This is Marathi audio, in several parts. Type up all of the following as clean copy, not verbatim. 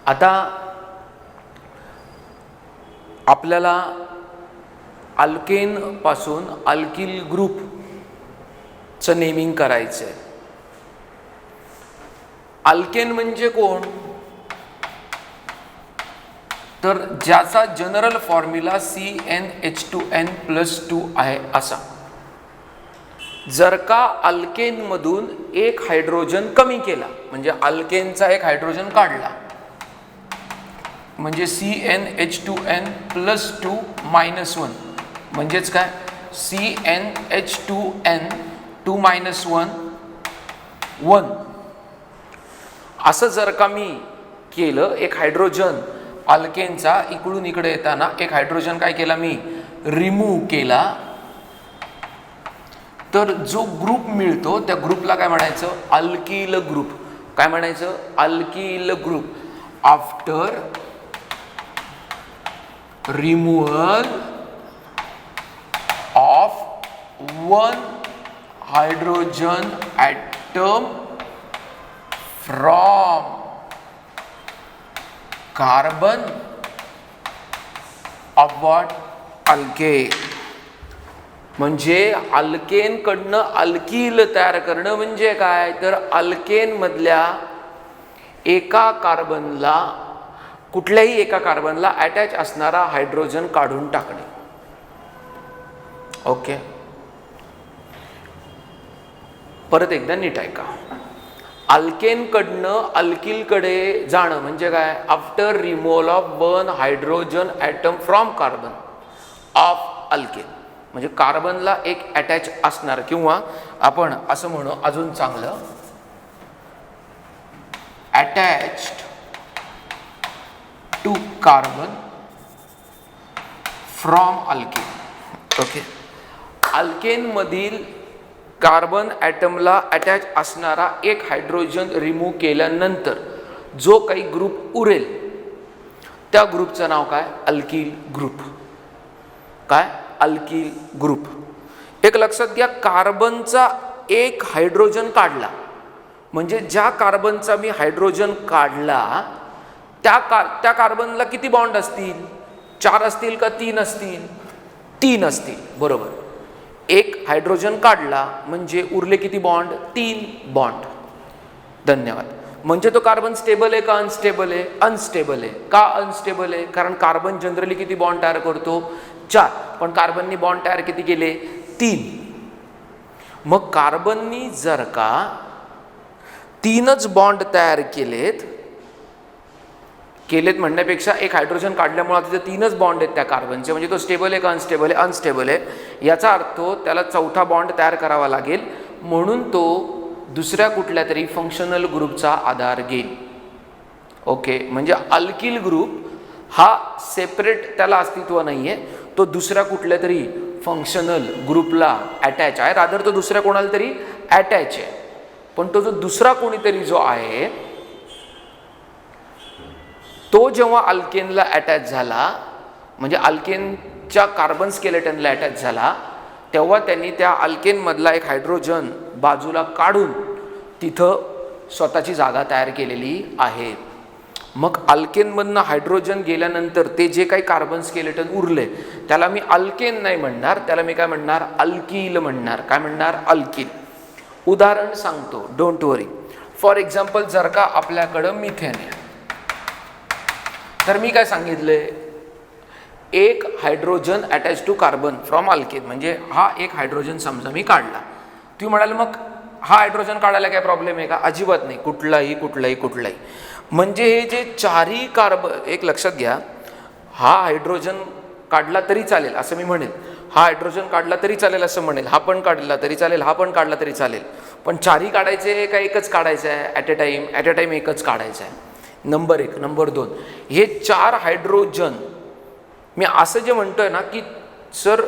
आता आपल्याला अल्केन पासून अल्किल ग्रुपचं नेमिंग करायचं आहे. अल्केन म्हणजे कोण? तर ज्याचा जनरल फॉर्म्युला CnH2n+2 आहे असा. जर का अल्केन मधून एक हायड्रोजन कमी केला म्हणजे अल्केनचा एक हायड्रोजन काढला म्हणजे CnH2n+2 -1 म्हणजेच काय CnH2n2 -1 1 असं जर का मी केलं. एक हायड्रोजन अल्केनचा इकडून इकडे येताना एक हायड्रोजन काय केला मी रिमूव्ह केला. तर जो ग्रुप मिळतो त्या ग्रुपला काय म्हणायचं? Alkyl group. काय म्हणायचं? Alkyl group. After removal of one hydrogen atom from carbon of what? Alkane. म्हणजे अल्केन कडनं अल्किल तयार करणं म्हणजे काय? तर अल्केन मधल्या एका कार्बनला कुठल्याही एका कार्बनला अटॅच असणारा हायड्रोजन काढून टाकणे. ओके, परत एकदा नीट ऐका. अल्केन कडनं अल्किल कडे जाणं म्हणजे काय? After removal of one hydrogen atom from carbon of alkane. म्हणजे कार्बनला एक अटॅच असणार किंवा आपण असं म्हणू अजून चांगलं attached to carbon from alkane. Okay, alkane मधील कार्बन ॲटमला अटॅच असणारा एक हायड्रोजन रिमूव्ह केल्यानंतर जो काही ग्रुप उरेल त्या ग्रुपचं नाव काय? Alkyl group. काय? Alkyl group. एक लक्षात घ्या, कार्बनचा एक हायड्रोजन काढला म्हणजे ज्या कार्बनचा मी हायड्रोजन काढला त्या कार्बनला किती बॉन्ड असतील? 4 असतील का 3 असतील? 3 असतील. बरोबर. एक हायड्रोजन काढला म्हणजे उरले किती बॉन्ड? 3 बॉन्ड. धन्यवाद. म्हणजे तो कार्बन स्टेबल आहे का अनस्टेबल आहे? अनस्टेबल आहे. का अनस्टेबल आहे? कारण कार्बन जनरली किती बॉन्ड तयार करतो? 4. पण कार्बननी बॉन्ड तयार किती केले? 3. मग कार्बननी जर का 3च बॉन्ड तयार केलेत म्हणण्यापेक्षा एक हायड्रोजन काढल्यामुळे तिथे 3च बॉन्ड आहेत त्या कार्बनचे म्हणजे तो स्टेबल आहे का अनस्टेबल आहे? अनस्टेबल आहे. याचा अर्थ त्याला 4था बॉन्ड तयार करावा लागेल म्हणून तो दुसऱ्या कुठल्या तरी फंक्शनल ग्रुपचा आधार घेईल. ओके, म्हणजे अल्किल ग्रुप हा सेपरेट त्याला अस्तित्व नाहीये. तो दुसऱ्या कुठल्या तरी फंक्शनल ग्रुपला अटॅच आहे. रादर तो दुसऱ्या कोणाला तरी अटॅच आहे. पण तो जो दुसरा कोणीतरी जो आहे तो जेव्हा अल्केनला अटॅच झाला म्हणजे अल्केनच्या कार्बन स्केलेटनला अटॅच झाला तेव्हा त्यांनी त्या अल्केनमधला एक हायड्रोजन बाजूला काढून तिथं स्वतःची जागा तयार केलेली आहे. मग अल्केनमधनं हायड्रोजन गेल्यानंतर ते जे काही कार्बन स्केलेटन उरले त्याला मी अल्केन नाही म्हणणार, त्याला मी काय म्हणणार? अल्किल म्हणणार. काय म्हणणार? अल्किल. उदाहरण सांगतो, डोंट वरी. फॉर एक्झाम्पल, जर का आपल्याकडं मिथेन आहे तर मी काय सांगितलंय? एक hydrogen attach to carbon from alkane म्हणजे हा एक हायड्रोजन समजा मी काढला. तुम्ही म्हणाल मग हा हायड्रोजन काढायला काय प्रॉब्लेम आहे का? अजिबात नाही. कुठलाही. म्हणजे हे जे 4ही कार्बन, एक लक्षात घ्या, हा हायड्रोजन काढला तरी चालेल असं मी म्हणेल, हा हायड्रोजन काढला तरी चालेल असं म्हणेल, हा पण काढला तरी चालेल, हा पण काढला तरी चालेल. पण 4ही काढायचे का एकच काढायचं आहे? ॲट अ टाइम एकच काढायचं आहे. नंबर 1. नंबर 2, हे 4 हायड्रोजन मी असं जे म्हणतोय ना की सर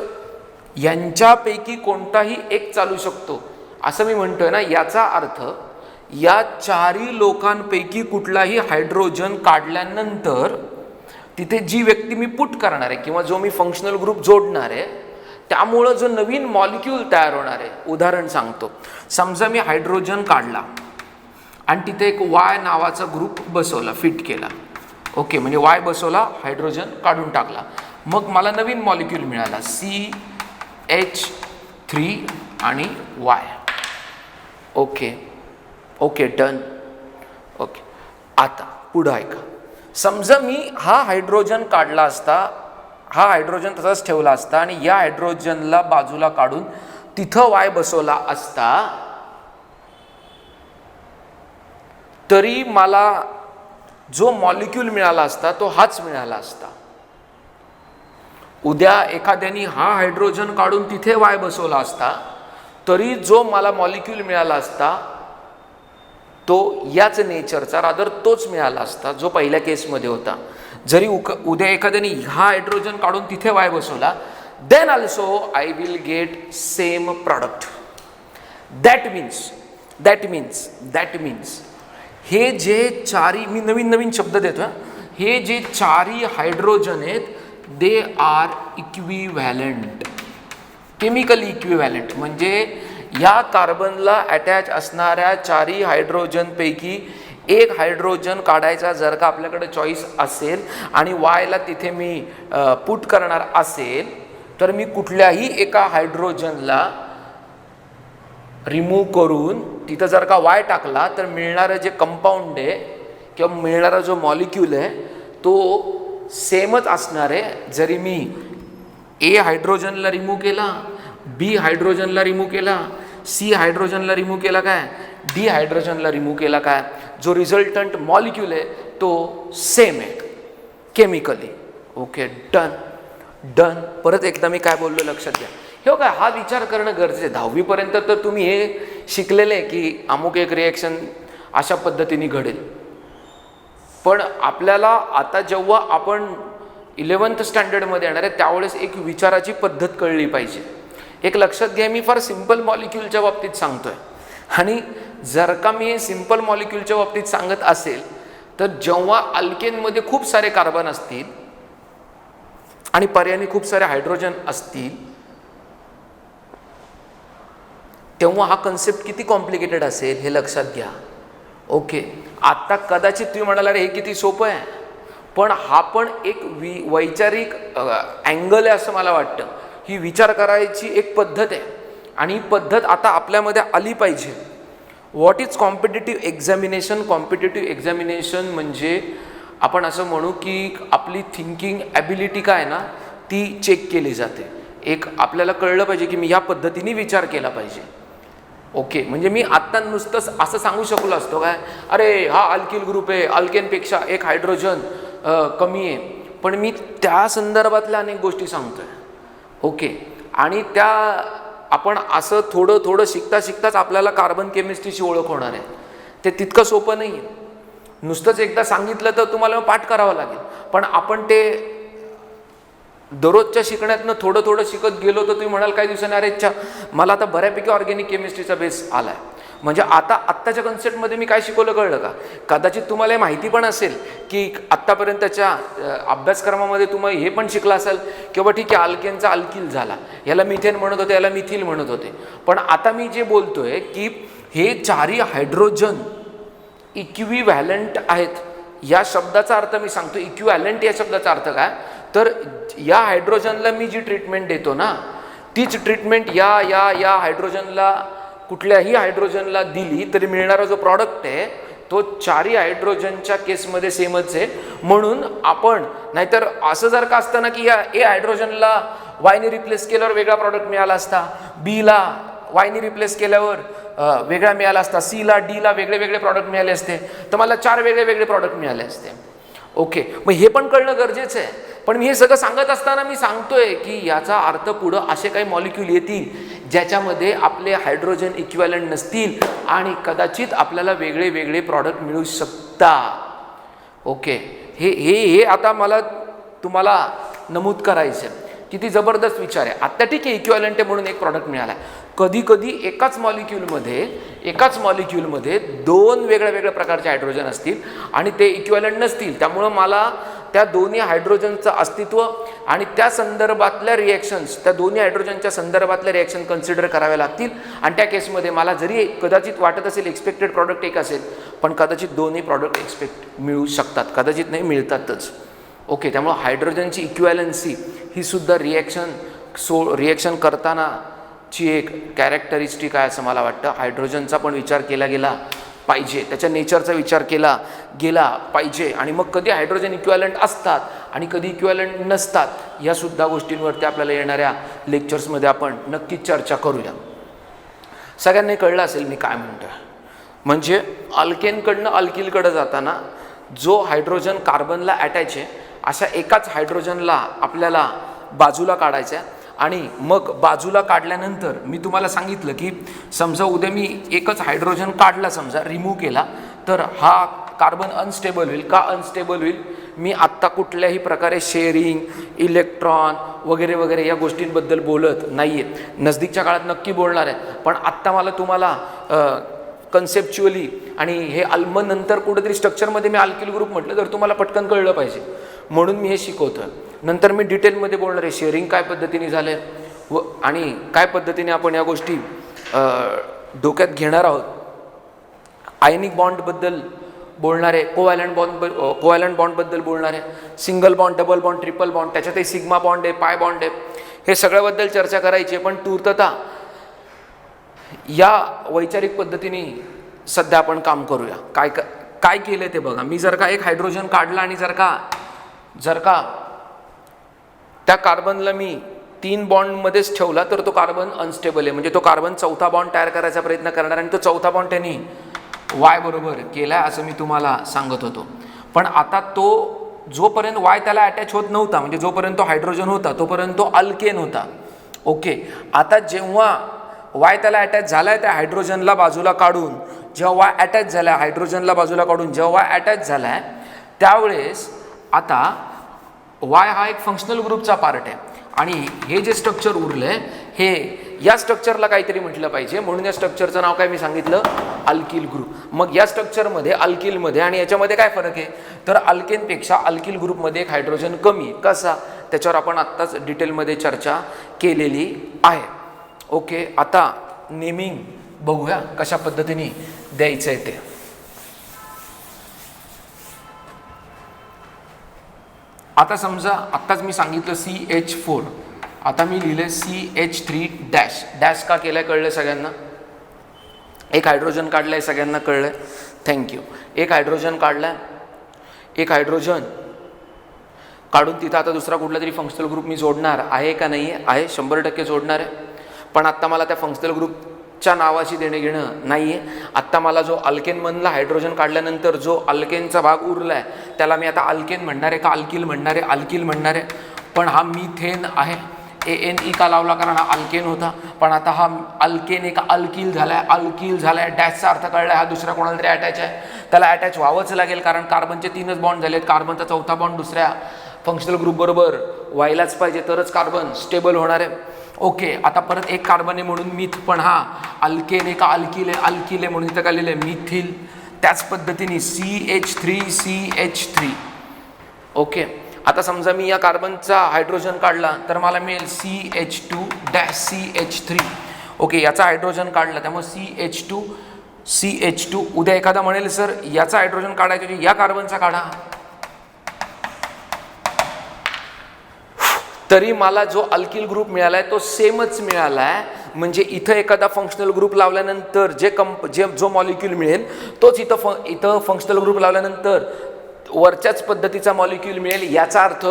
यांच्यापैकी कोणताही एक चालू शकतो असं मी म्हणतोय ना, याचा अर्थ या 4ही लोकांपैकी कुठलाही हायड्रोजन काढल्यानंतर तिथे जी व्यक्ती मी पुट करणार आहे किंवा जो मी फंक्शनल ग्रुप जोडणार आहे त्यामुळं जो नवीन मॉलिक्यूल तयार होणार आहे. उदाहरण सांगतो, समजा मी हायड्रोजन काढला आणि तिथे एक Y नावाचा ग्रुप बसवला, फिट केला. ओके, म्हणजे वाय बसवला, हायड्रोजन काढून टाकला, मग मला नवीन मॉलिक्यूल मिळाला CH3 आणि Y. Okay okay, done. Okay, आता पुढं ऐका. समजा मी हा हायड्रोजन काढला असता, हा हायड्रोजन तसाच ठेवला असता आणि या हायड्रोजनला बाजूला काढून तिथं वाय बसवला असता, तरी मला जो मॉलिक्यूल मिळाला असता तो हाच मिळाला असता. उद्या एखाद्याने हा हायड्रोजन काढून तिथे वाय बसवला असता, तरी जो मला मॉलिक्यूल मिळाला असता तो याच नेचरचा, रादर तोच मिळाला असता जो पहिल्या केसमध्ये होता. जरी उद्या एखाद्याने हा हायड्रोजन काढून तिथे वाय बसवला, then also I will get same product. That means हे जे चारी, मी नवीन नवीन शब्द देतो, हे जे चारी हायड्रोजन आहेत they are equivalent, chemically equivalent. म्हणजे या कार्बनला अटॅच असणाऱ्या चारी हायड्रोजनपैकी एक हायड्रोजन काढायचा जर का आपल्याकडे चॉईस असेल आणि वायला तिथे मी पुट करणार असेल, तर मी कुठल्याही एका हायड्रोजनला रिमूव्ह करून तिथं जर का वाय टाकला तर मिळणारं जे कंपाऊंड आहे किंवा मिळणारा जो मॉलिक्यूल आहे तो सेमच असणार आहे. जरी मी ए हायड्रोजनला रिमूव्ह केला, बी हायड्रोजनला रिमूव्ह केला, सी हायड्रोजनला रिमूव्ह केला, काय डी हायड्रोजनला रिमूव्ह केला, काय जो रिझल्टंट मॉलिक्यूल आहे तो सेम आहे केमिकली. Okay, done. परत एकदा मी काय बोललो लक्षात घ्या. हे काय, हा विचार करणं गरजेचं आहे. 10वी पर्यंत तर तुम्ही हे शिकलेले आहे की अमुक एक रिॲक्शन अशा पद्धतीने घडेल, पण आपल्याला आता जेव्हा आपण 11th स्टँडर्डमध्ये येणार आहे त्यावेळेस एक विचाराची पद्धत कळली पाहिजे. एक लक्षात घ्या, मी फार सिंपल मॉलिक्यूलच्या बाबतीत सांगतोय, आणि जर का मी सिंपल मॉलिक्यूलच्या बाबतीत सांगत असेल तर जेव्हा अल्केनमध्ये खूप सारे कार्बन असतील आणि पर्यायाने खूप सारे हायड्रोजन असतील, तेव्हा हा कन्सेप्ट किती कॉम्प्लिकेटेड असेल हे लक्षात घ्या. ओके, आता कदाचित तुम्ही म्हणाला रे हे किती सोपं आहे, पण हा पण एक वैचारिक अँगल आहे असं मला वाटतं. ही विचार करायची एक पद्धत आहे आणि ही पद्धत आता आपल्यामध्ये आली पाहिजे. What is competitive examination? Competitive examination म्हणजे आपण असं म्हणू की आपली थिंकिंग ॲबिलिटी काय ना ती चेक केली जाते. एक आपल्याला कळलं पाहिजे की मी या पद्धतीने विचार केला पाहिजे. ओके, म्हणजे मी आत्ता नुसतंच असं सांगू शकलो असतो काय, अरे हा अल्किल ग्रुप आहे, अल्केनपेक्षा एक हायड्रोजन कमी आहे, पण मी त्या संदर्भातल्या अनेक गोष्टी सांगतोय. ओके, आणि त्या आपण असं थोडं थोडं शिकताच आपल्याला कार्बन केमिस्ट्रीची ओळख होणार आहे. ते तितकं सोपं नाही आहे. नुसतंच एकदा सांगितलं तर तुम्हाला पाठ करावं लागेल, पण आपण ते दररोजच्या शिकण्यातनं थोडं थोडं शिकत गेलो तर तुम्ही म्हणाल काही दिवसांनी, अरे अच्छा मला आता बऱ्यापैकी ऑर्गॅनिक केमिस्ट्रीचा बेस आला आहे. म्हणजे आत्ताच्या कन्सेप्टमध्ये मी काय शिकवलं कळलं का? कदाचित तुम्हाला माहिती पण असेल की आत्तापर्यंतच्या अभ्यासक्रमामध्ये तुम्ही हे पण शिकला असाल की बाबा ठीक आहे अल्केनचा अल्किल झाला, याला मिथेन म्हणत होते, याला मिथिल म्हणत होते. पण आता मी जे बोलतोय की हे चारही हायड्रोजन इक्विव्हॅलंट आहेत, या शब्दाचा अर्थ मी सांगतो. इक्विव्हॅलंट या शब्दाचा अर्थ काय, तर या हायड्रोजनला मी जी ट्रीटमेंट देतो ना तीच ट्रीटमेंट या हायड्रोजनला कुठल्याही हायड्रोजनला दिली तरी मिळणारा जो प्रॉडक्ट आहे तो चारही हायड्रोजनच्या केसमध्ये सेमच आहे. म्हणून आपण, नाहीतर असं जर का असतं ना की या ए हायड्रोजनला वायने रिप्लेस केल्यावर वेगळा प्रॉडक्ट मिळाला असता, बीला वायने रिप्लेस केल्यावर वेगळा मिळाला असता, सीला डीला वेगळे वेगळे प्रॉडक्ट मिळाले असते, तर मला 4 वेगळे वेगळे प्रॉडक्ट मिळाले असते. ओके, मग हे पण कळणं गरजेचं आहे. पण मी हे सगळं सांगत असताना मी सांगतोय की याचा अर्थ पुढं असे काही मॉलिक्यूल येतील ज्याच्यामध्ये आपले हायड्रोजन इक्विव्हॅलंट नसतील आणि कदाचित आपल्याला वेगळे वेगळे प्रॉडक्ट मिळू शकतात. ओके, हे आता मला तुम्हाला नमूद करायचं आहे. किती जबरदस्त विचार आहे. आत्ता ठीक आहे इक्विव्हॅलंट आहे म्हणून एक प्रॉडक्ट मिळाला, कधी कधी एकाच मॉलिक्यूलमध्ये 2 वेगळ्या वेगळ्या प्रकारचे हायड्रोजन असतील आणि ते इक्विव्हॅलंट नसतील, त्यामुळं मला त्या दोन्ही हायड्रोजनचं अस्तित्व आणि त्या संदर्भातल्या रिॲक्शन्स, त्या दोन्ही हायड्रोजनच्या संदर्भातल्या रिॲक्शन कन्सिडर कराव्या लागतील. आणि त्या केसमध्ये मला जरी कदाचित वाटत असेल एक्सपेक्टेड प्रॉडक्ट एक असेल, पण कदाचित दोन्ही प्रॉडक्ट एक्सपेक्ट मिळू शकतात, कदाचित नाही मिळतातच. ओके, त्यामुळं हायड्रोजनची इक्विव्हॅलन्सी ही सुद्धा रिॲक्शन करतानाची एक कॅरेक्टरिस्टिक आहे असं मला वाटतं. हायड्रोजनचा पण विचार केला गेला पाहिजे, त्याच्या नेचरचा विचार केला गेला पाहिजे. आणि मग कधी हायड्रोजन इक्विव्हॅलंट असतात आणि कधी इक्विव्हॅलंट नसतात, या सुद्धा गोष्टींवरती आपल्याला येणाऱ्या लेक्चर्समध्ये आपण नक्कीच चर्चा करूया. सगळ्यांनी कळलं असेल मी काय म्हणतो. म्हणजे अल्केनकडनं अल्किलकडं जाताना जो हायड्रोजन कार्बनला अटॅच आहे, अशा एकाच हायड्रोजनला आपल्याला बाजूला काढायचं आहे. आणि मग बाजूला काढल्यानंतर मी तुम्हाला सांगितलं की समजा उद्या मी एकच हायड्रोजन काढला, समजा रिमूव्ह केला, तर हा कार्बन अनस्टेबल होईल. का अनस्टेबल होईल? मी आत्ता कुठल्याही प्रकारे शेअरिंग, इलेक्ट्रॉन वगैरे वगैरे या गोष्टींबद्दल बोलत नाही आहे. नजदीकच्या काळात नक्की बोलणार आहे, पण आत्ता मला तुम्हाला कन्सेप्च्युअली आणि हे मग नंतर कुठेतरी स्ट्रक्चरमध्ये मी अल्किल ग्रुप म्हटलं तर तुम्हाला पटकन कळलं पाहिजे, म्हणून मी हे शिकवतो आहे. नंतर मी डिटेलमध्ये बोलणार आहे शेअरिंग काय पद्धतीने झाले व आणि काय पद्धतीने आपण या गोष्टी डोक्यात घेणार आहोत. आयनिक बॉन्डबद्दल बोलणार आहे, कोव्हॅलंट बॉन्डबद्दल बोलणार आहे, single bond, double bond, triple bond, त्याच्यातही सिग्मा बॉन्ड आहे, पाय बॉन्ड आहे, हे सगळ्याबद्दल चर्चा करायची आहे. पण तूर्तता या वैचारिक पद्धतीने सध्या आपण काम करूया. काय केलं ते बघा. मी जर का एक हायड्रोजन काढला आणि जर का त्या कार्बनला मी 3 बॉन्डमध्येच ठेवला, तर तो कार्बन अनस्टेबल आहे. म्हणजे तो कार्बन चौथा बॉन्ड तयार करायचा प्रयत्न करणार आणि तो चौथा बॉन्ड त्यांनी वाय बरोबर केला असं मी तुम्हाला सांगत होतो. पण आता तो जोपर्यंत वाय त्याला अटॅच होत नव्हता, म्हणजे जोपर्यंत तो हायड्रोजन होता तोपर्यंत तो अल्केन होता. ओके, आता जेव्हा वाय त्याला अटॅच झालाय त्या हायड्रोजनला बाजूला काढून, जेव्हा वाय अटॅच झाला हायड्रोजनला बाजूला काढून जेव्हा वाय अटॅच झालाय, त्यावेळेस आता वाय हा एक फंक्शनल ग्रुपचा पार्ट आहे. आणि हे जे स्ट्रक्चर उरलंय, हे या स्ट्रक्चरला काहीतरी म्हटलं पाहिजे, म्हणून या स्ट्रक्चरचं नाव काय मी सांगितलं, अल्किल ग्रुप. मग या स्ट्रक्चरमध्ये अल्किलमध्ये आणि याच्यामध्ये काय फरक आहे, तर अल्केनपेक्षा अल्किल ग्रुपमध्ये एक हायड्रोजन कमी आहे. कसा, त्याच्यावर आपण आत्ताच डिटेलमध्ये चर्चा केलेली आहे. ओके, आता नेमिंग बघूया कशा पद्धतीने द्यायचं आहे ते. आता समजा आत्ताच मी सांगितलं CH4, आता मी लिहिलं CH3 डॅश. डॅश का केलं कळलं सगळ्यांना? एक हायड्रोजन काढलं आहे, सगळ्यांना कळलं आहे, थँक्यू. एक हायड्रोजन काढला, एक हायड्रोजन काढून तिथं आता दुसरा कुठला तरी फंक्शनल ग्रुप मी जोडणार आहे का नाही आहे? 100% जोडणार आहे. पण आत्ता मला त्या फंक्शनल ग्रुपच्या नावाशी देणे घेणं नाही आहे. आत्ता मला जो अल्केनमधला हायड्रोजन काढल्यानंतर जो अल्केनचा भाग उरला आहे त्याला मी आता अल्केन म्हणणार आहे का अल्किल म्हणणार आहे? अल्किल म्हणणार आहे. पण हा मिथेन आहे, ANE का लावला कारण हा अल्केन होता. पण आता हा अल्केन एक अल्किल झाला आहे, अल्किल झाला आहे. डॅशचा अर्थ कळला, हा दुसऱ्या कोणाला तरी अटॅच आहे, त्याला अटॅच व्हावंच लागेल कारण कार्बनचे 3च बॉन्ड झालेत. कार्बनचा चौथा बॉन्ड दुसऱ्या फंक्शनल ग्रुप बरोबर व्हायलाच पाहिजे, तरच कार्बन स्टेबल होणार आहे. ओके, आता परत एक कार्बन आहे म्हणून मिथ, पण हा अल्केन आहे का अल्किल आहे? अल्किल आहे म्हणून इथं काय लिहिलं आहे, मिथिल. त्याच पद्धतीने CH3. ओके, आता समजा मी या कार्बनचा हायड्रोजन काढला तर मला मिळेल CH2 डॅश CH3. ओके, याचा हायड्रोजन काढला त्यामुळे CH2. उद्या एखादा म्हणेल सर याचा हायड्रोजन काढायचा, या कार्बनचा काढा, तरी मला जो अल्किल ग्रुप मिळाला आहे तो सेमच मिळाला आहे. म्हणजे इथं एखादा फंक्शनल ग्रुप लावल्यानंतर जो मॉलिक्यूल मिळेल तोच इथं फंक्शनल ग्रुप लावल्यानंतर वरच्याच पद्धतीचा मॉलिक्यूल मिळेल. याचा अर्थ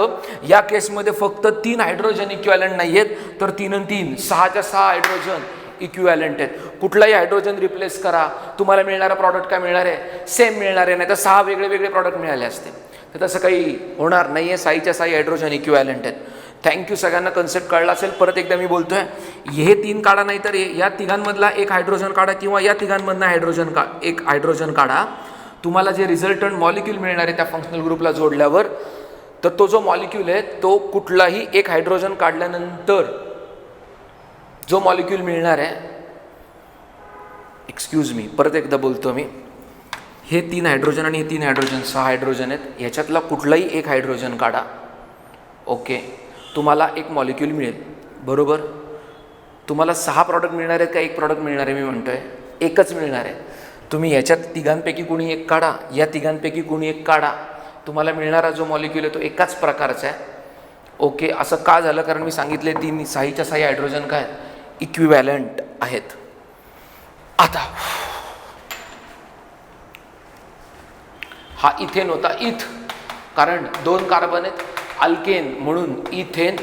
या केसमध्ये फक्त 3 हायड्रोजन इक्विव्हॅलंट नाही आहेत, तर 3 आणि 3 6च्या 6 हायड्रोजन इक्विव्हॅलंट आहेत. कुठलाही हायड्रोजन रिप्लेस करा, तुम्हाला मिळणारा प्रॉडक्ट काय मिळणार आहे, सेम मिळणार आहे. नाही तर 6 वेगळे प्रॉडक्ट मिळाले असते, तर तसं काही होणार नाही आहे. 6च्या 6 हायड्रोजन इक्विव्हॅलंट आहेत. थँक्यू, सगळ्यांना कन्सेप्ट कळला असेल. परत एकदा मी बोलतोय, हे 3 काढा नाही तर या तिघांमधला एक हायड्रोजन काढा किंवा या तिघांमधनं एक हायड्रोजन काढा. तुम्हाला जे रिझल्टंट मॉलिक्यूल मिळणार आहे त्या फंक्शनल ग्रुपला जोडल्यावर, तर तो जो मॉलिक्यूल आहे तो कुठलाही एक हायड्रोजन काढल्यानंतर जो मॉलिक्यूल मिळणार आहे, एक्सक्यूज मी परत एकदा बोलतो मी, हे 3 हायड्रोजन आणि हे 3 हायड्रोजन, 6 हायड्रोजन आहेत. ह्याच्यातला कुठलाही एक हायड्रोजन काढा. ओके, तुम्हाला एक मॉलिक्यूल मिळेल. बरोबर, तुम्हाला 6 प्रॉडक्ट मिळणार आहेत का एक प्रॉडक्ट मिळणार आहे? मी म्हणतोय एकच मिळणार आहे. तुम्ही याच्यात तिघांपैकी कोणी एक काढा, या तिघांपैकी कोणी एक काढा, तुम्हाला मिळणारा जो मॉलिक्यूल आहे तो एकाच प्रकारचा आहे. ओके, असं का झालं? कारण मी सांगितले 6च्या 6 हायड्रोजन काय इक्विव्हॅलंट आहेत. आता हा इथेन होता, कारण 2 कार्बन आहेत, अल्केन म्हणून इथेन.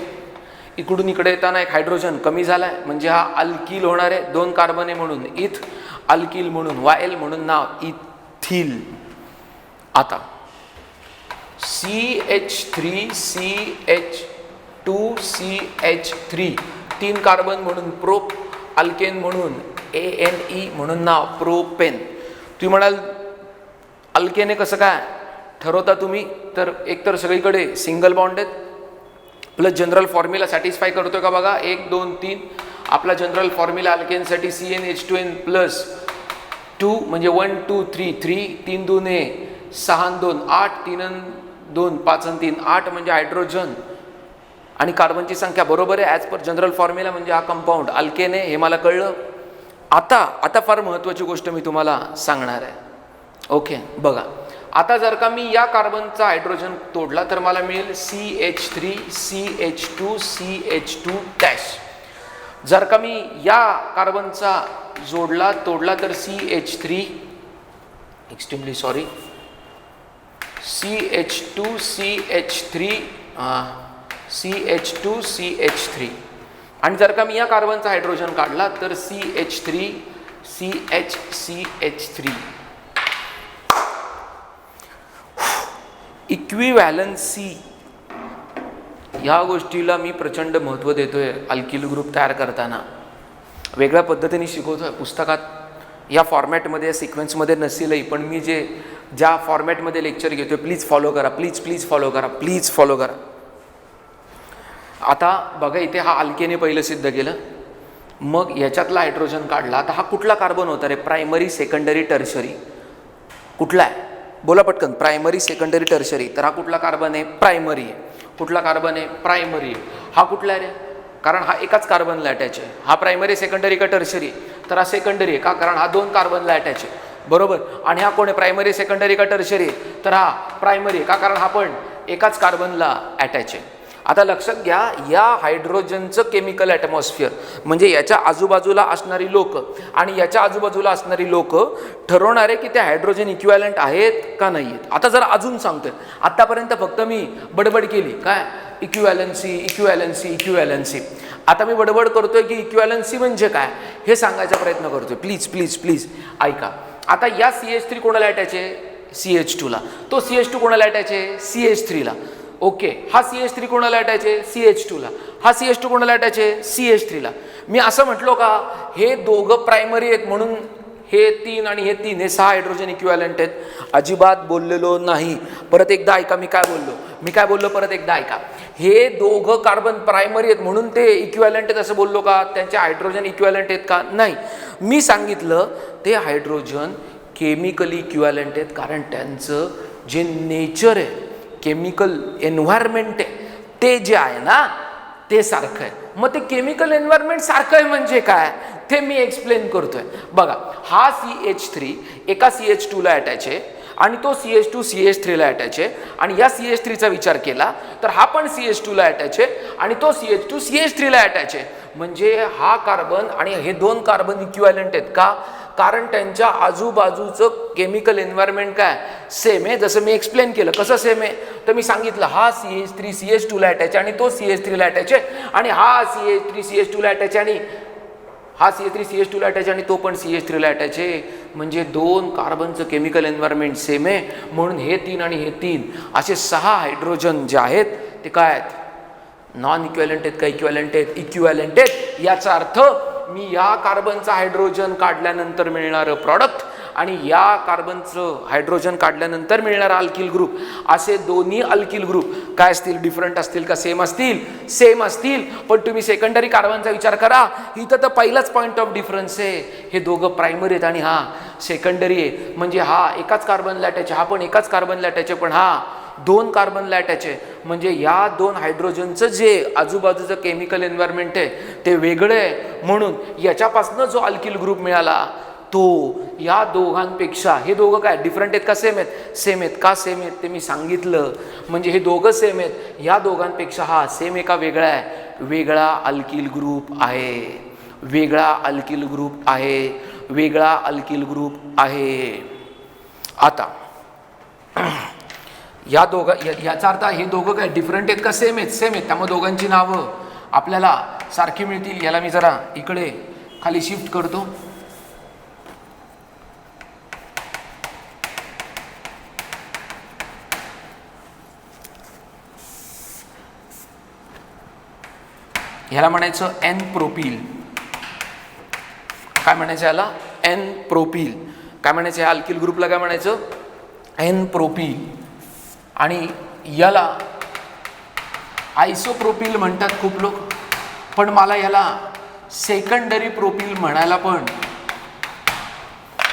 इकडून इकडे येताना एक हायड्रोजन कमी झालाय म्हणजे हा अल्किल होणार आहे. 2 कार्बन आहे म्हणून अल्किल म्हणून YL म्हणून नाव इथिल. आता CH3CH2CH3 3 कार्बन म्हणून प्रोप, अल्केन म्हणून ANE म्हणून नाव प्रोपेन. तुम्ही म्हणाल अल्केन कसं काय ठरवता तुम्ही? तर एकतर सगळीकडे सिंगल बॉन्ड आहेत प्लस जनरल फॉर्म्युला सॅटिस्फाय करतोय का बघा. 1 2 3 आपला जनरल फॉर्म्युला अल्केनसाठी CnH2n प्लस 2 म्हणजे 1 2 3 3 3 2 6 2 8 3 2 5 3 8 म्हणजे हायड्रोजन आणि कार्बनची संख्या बरोबर आहे ॲज पर जनरल फॉर्म्युला. म्हणजे हा कंपाऊंड अल्केन आहे, हे मला कळलं. आता फार महत्त्वाची गोष्ट मी तुम्हाला सांगणार आहे. ओके, बघा आता जर का मी या कार्बनचा हायड्रोजन तोडला तर मला मिळेल CH3 CH2 CH2 डॅश. जर का मी या कार्बनचा तोडला तर CH3 extremely sorry CH2 CH3 CH2 CH3 आणि जर का मी या कार्बनचा हायड्रोजन काढला तर CH3 CH3. इक्विव्हॅलन्सी ह्या गोष्टीला मी प्रचंड महत्त्व देतोय. अल्किल ग्रुप तयार करताना वेगळ्या पद्धतीने शिकवतोय. पुस्तकात या फॉर्मॅटमध्ये, या सिक्वेन्समध्ये नसेलही, पण मी ज्या फॉर्मॅटमध्ये लेक्चर घेतोय प्लीज फॉलो करा, प्लीज फॉलो करा. आता बघा इथे हा अल्केने पहिलं सिद्ध केलं, मग याच्यातला हायड्रोजन काढला. आता हा कुठला कार्बन होता रे? प्रायमरी, सेकंडरी, टर्शरी कुठला आहे? बोला पटकन. Primary, secondary, tertiary. तर हा कुठला कार्बन आहे? प्रायमरी आहे. कुठला कार्बन आहे? प्रायमरी आहे. हा कुठला आहे रे? कारण हा एकाच कार्बनला अटॅच आहे. हा प्रायमरी, सेकंडरी का टर्शरी? तर हा सेकंडरी आहे. का? कारण हा 2 कार्बनला अटॅच आहे. बरोबर. आणि हा कोण आहे? प्रायमरी, सेकंडरी का टर्शरी? तर हा प्रायमरी आहे. का? कारण हा पण एकाच कार्बनला अटॅच आहे. आता लक्षात घ्या, या हायड्रोजनचं केमिकल ॲटमॉस्फिअर म्हणजे याच्या आजूबाजूला असणारी लोक आणि याच्या आजूबाजूला असणारी लोक ठरवणार आहे की ते हायड्रोजन इक्विव्हॅलंट आहेत का नाही आहेत. आता जर अजून सांगतोय, आतापर्यंत फक्त मी बडबड केली काय इक्विव्हॅलन्सी. आता मी बडबड करतोय की इक्विव्हॅलन्सी म्हणजे काय हे सांगायचा प्रयत्न करतोय. प्लीज ऐका. आता या CH3 कोणाला अटॅच आहे? CH2ला. तो CH2 कोणाला अटॅच आहे? CH3ला. ओके, हा CH3 कोणाला अटॅच आहे? CH2ला. हा CH2 कोणाला अटॅच आहे? CH3ला. मी असं म्हटलो का हे दोघं प्रायमरी आहेत म्हणून हे 3 आणि हे 3 हे 6 हायड्रोजन इक्विव्हॅलंट आहेत? अजिबात बोललेलो नाही. परत एकदा ऐका मी काय बोललो परत एकदा ऐका. हे दोघं कार्बन प्रायमरी आहेत म्हणून ते इक्विव्हॅलंट आहेत असं बोललो का? त्यांचे हायड्रोजन इक्विव्हॅलंट आहेत का? नाही. मी सांगितलं ते हायड्रोजन केमिकली इक्विव्हॅलंट आहेत कारण त्यांचं जे नेचर आहे, केमिकल एन्व्हायरमेंट आहे ते जे आहे ना ते सारखं आहे. मग ते केमिकल एन्व्हायरमेंट सारखं आहे म्हणजे काय ते मी एक्सप्लेन करतोय. बघा, हा CH3 एका CH2ला अटॅच आहे आणि तो CH2 CH3ला अटॅच आहे आणि या CH3चा विचार केला तर हा पण CH2ला अटॅच आहे आणि तो CH2 CH3ला अटॅच आहे. म्हणजे हा कार्बन आणि हे 2 कार्बन इक्विव्हॅलंट आहेत का? कारण त्यांच्या आजूबाजूचं केमिकल एन्व्हायरमेंट काय सेम आहे. जसं मी एक्सप्लेन केलं. कसं सेम आहे? तर मी सांगितलं हा CH3 CH2ला अटॅच आहे आणि तो CH3ला अटॅच आहे आणि हा CH3 CH2ला अटॅच आहे आणि हा CH3 CH2ला अटॅच आणि तो पण CH3ला अटॅच आहे. म्हणजे 2 कार्बनचं केमिकल एन्व्हायरमेंट सेम आहे म्हणून हे 3 आणि हे 3 असे 6 हायड्रोजन जे आहेत ते काय आहेत? नॉन इक्विव्हॅलंट आहेत का इक्विव्हॅलंट आहेत? इक्विव्हॅलंट आहेत. याचा अर्थ मी या कार्बनचा हायड्रोजन काढल्यानंतर मिळणारं प्रॉडक्ट आणि या कार्बनचं हायड्रोजन काढल्यानंतर मिळणारा अल्किल ग्रुप असे दोन्ही अल्किल ग्रुप काय असतील? डिफरंट असतील का सेम असतील? सेम असतील. पण तुम्ही सेकंडरी कार्बनचा विचार करा, इथं तर पहिलाच पॉईंट ऑफ डिफरन्स आहे. हे दोघं प्रायमरी आहेत आणि हा सेकंडरी आहे, म्हणजे हा एकाच कार्बनला अटॅच आहे, हा पण एकाच कार्बनला अटॅच आहे, पण हा 2 कार्बनला अटॅच आहे. म्हणजे या 2 हायड्रोजनचं जे आजूबाजूचं केमिकल एन्व्हायरमेंट आहे ते वेगळं आहे. म्हणून याच्यापासून जो अल्किल ग्रुप मिळाला तो या दोघांपेक्षा, हे दोघं काय डिफरंट आहेत का सेम आहेत? सेम आहेत. का सेम आहेत ते मी सांगितलं. म्हणजे हे दोघं सेम आहेत, या दोघांपेक्षा हा सेम आहे का वेगळा आहे? वेगळा अल्किल ग्रुप आहे, वेगळा अल्किल ग्रुप आहे, वेगळा अल्किल ग्रुप आहे. आता या याचा अर्थ हे दोघं काय डिफरंट आहेत का सेम आहेत? सेम आहेत. त्यामुळे दोघांची नावं आपल्याला सारखी मिळतील. याला मी जरा इकडे खाली शिफ्ट करतो. ह्याला म्हणायचं एन प्रोपील. काय म्हणायचं याला? N propyl. काय म्हणायचं या अल्किल ग्रुपला? काय म्हणायचं? N propyl. आणि याला आयसोप्रोपील म्हणतात खूप लोक, पण मला याला सेकंडरी प्रोपील म्हणायला पण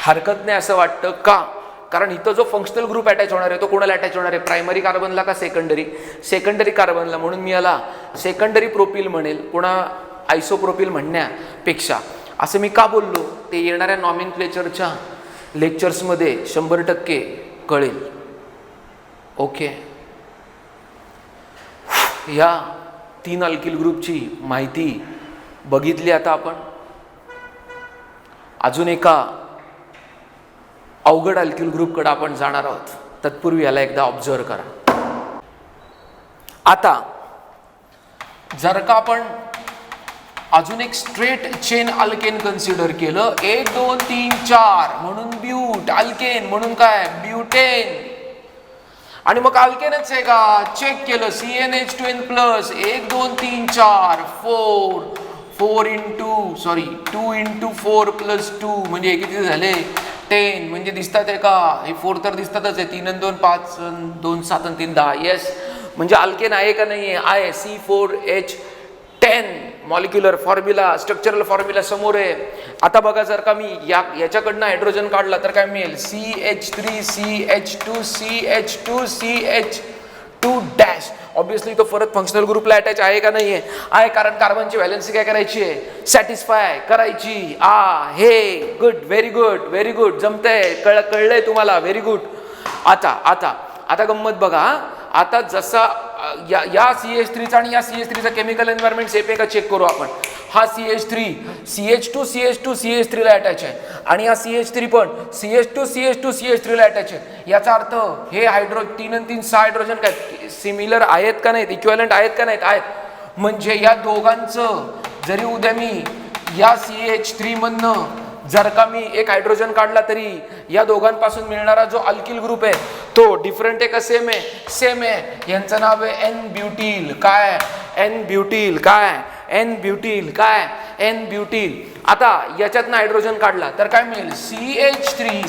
हरकत नाही असं वाटतं. का? कारण इथं जो फंक्शनल ग्रुप अटॅच होणार आहे तो कोणाला अटॅच होणार आहे? प्रायमरी कार्बनला का सेकंडरी? सेकंडरी कार्बनला. म्हणून मी याला सेकंडरी प्रोपील म्हणेल, पुन्हा आयसोप्रोपील म्हणण्यापेक्षा. असं मी का बोललो ते येणाऱ्या नॉमेनक्लेचरच्या लेक्चर्समध्ये 100% कळेल. ओके. या 3 अल्किल ग्रुपची माहिती बघितली. आता आपण अजून एका अवघड अल्किल ग्रुपकडे आपण जाणार आहोत. तत्पूर्वी याला एकदा ऑब्झर्व करा. आता जर का आपण अजून एक स्ट्रेट चेन अल्केन कन्सिडर केलं, 1 2 3 4 म्हणून ब्यूट, अल्केन म्हणून काय? ब्युटेन. आणि मग अल्केनच आहे का? चेक केलं, CnH2n plus 1 2 3 4 4 into 2 into 4 plus 2 म्हणजे हे किती झाले? 10. म्हणजे दिसतात आहे का? हे 4 तर दिसतातच आहे. 3 आणि 2 5, 2 7 आणि 3 10. येस. म्हणजे अल्केन आहे का नाही आहे? C4H10 molecular formula, structural formula समोर आहे. आता बघा, जर का मी याच्याकडनं हायड्रोजन काढला तर काय मिळेल? CH3 CH2 CH2 CH2 dash. Obviously तो परत फंक्शनल ग्रुपला अटॅच आहे का नाही आहे? कारण कार्बनची व्हॅलेन्सी काय करायची आहे? सॅटिस्फाय करायची हे. Good, very good, very good. जमतंय, कळलंय तुम्हाला? Very good. आता गंमत बघा. आता जसा या CH3चा आणि या CH3चा केमिकल एन्व्हायरमेंट सेम आहे का चेक करू आपण. हा CH3 CH2 CH3 ला अटॅच आहे आणि हा CH3 पण CH2 CH3 ला अटॅच आहे. याचा अर्थ हे 3 आणि 3 6 हायड्रोजन काय सिमिलर आहेत का नाहीत? इक्विव्हॅलंट आहेत का नाहीत? आहेत. म्हणजे या दोघांचं जरी उद्या मी या CH3 मधनं जर का मी एक हायड्रोजन काढला तरी या दोघांपासून मिळणारा जो अल्किल ग्रुप आहे तो डिफरंट आहे का सेम आहे? सेम आहे. यांचं नाव आहे एन ब्युटील. काय? एन ब्युटील. काय? एन ब्युटील. काय? एन ब्युटील. आता याच्यातनं हायड्रोजन काढला तर काय मिळेल? CH3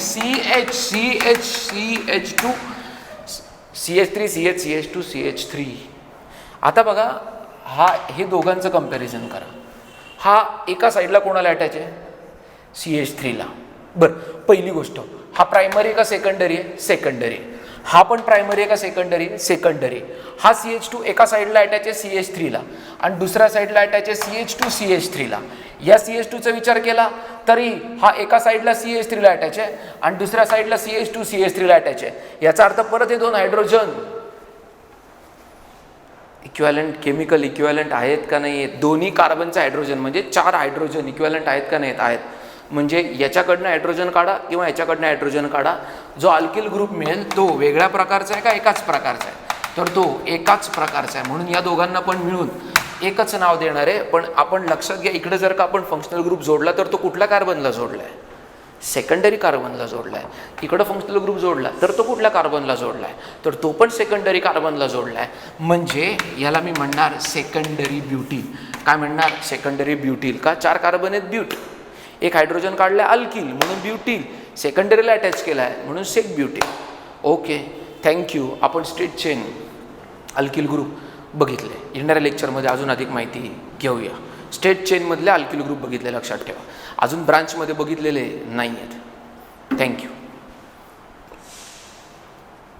CH2 CH3 CH CH2 CH3. आता बघा, हे दोघांचं कंपॅरिझन करा. हा एका साईडला कोणाला अटॅच आहे? CH3 ला. बरं, पहिली गोष्ट, हा प्रायमरी का सेकंडरी आहे? सेकंडरी. हा पण प्रायमरी आहे का सेकंडरी? सेकंडरी. हा CH2 एका साईडला अटॅच आहे CH3 ला आणि दुसऱ्या साईडला अटॅच आहे CH2 CH3 ला. या CH2 चा विचार केला तरी हा एका साईडला CH3 ला अटॅच आहे आणि दुसऱ्या साईडला CH2 CH3 ला अटॅच आहे. याचा अर्थ परत हे 2 हायड्रोजन इक्विव्हॅलंट, केमिकल इक्विव्हॅलंट आहेत का नाही आहेत? दोन्ही कार्बनचा हायड्रोजन म्हणजे 4 हायड्रोजन इक्विव्हॅलंट आहेत का नाहीत? आहेत. म्हणजे याच्याकडनं हायड्रोजन काढा किंवा याच्याकडनं हायड्रोजन काढा, जो अल्किल ग्रुप मिळेल तो वेगळ्या प्रकारचा आहे का एकाच प्रकारचा आहे? तर तो एकाच प्रकारचा आहे. म्हणून या दोघांना पण मिळून एकच नाव देणार आहे. पण आपण लक्षात घ्या, इकडे जर का आपण फंक्शनल ग्रुप जोडला तर तो कुठल्या कार्बनला जोडला आहे? सेकंडरी कार्बनला जोडला आहे. इकडं फंक्शनल ग्रुप जोडला तर तो कुठल्या कार्बनला जोडला आहे? तर तो पण सेकंडरी कार्बनला जोडला आहे. म्हणजे याला मी म्हणणार सेकंडरी ब्युटील. काय म्हणणार? सेकंडरी ब्युटील. का? 4 कार्बन आहेत ब्यूट, एक हायड्रोजन काढलं अल्किल म्हणून ब्युटील, सेकंडरीला अटॅच केला आहे म्हणून सेक ब्युटील. Okay, thank you. आपण स्ट्रेट चेन अल्किल ग्रुप बघितले. येणाऱ्या लेक्चरमध्ये अजून अधिक माहिती घेऊया. स्ट्रेट चेनमधले अल्किल ग्रुप बघितले, लक्षात ठेवा. अजून ब्रांचमध्ये बघितलेले नाही आहेत. थँक्यू.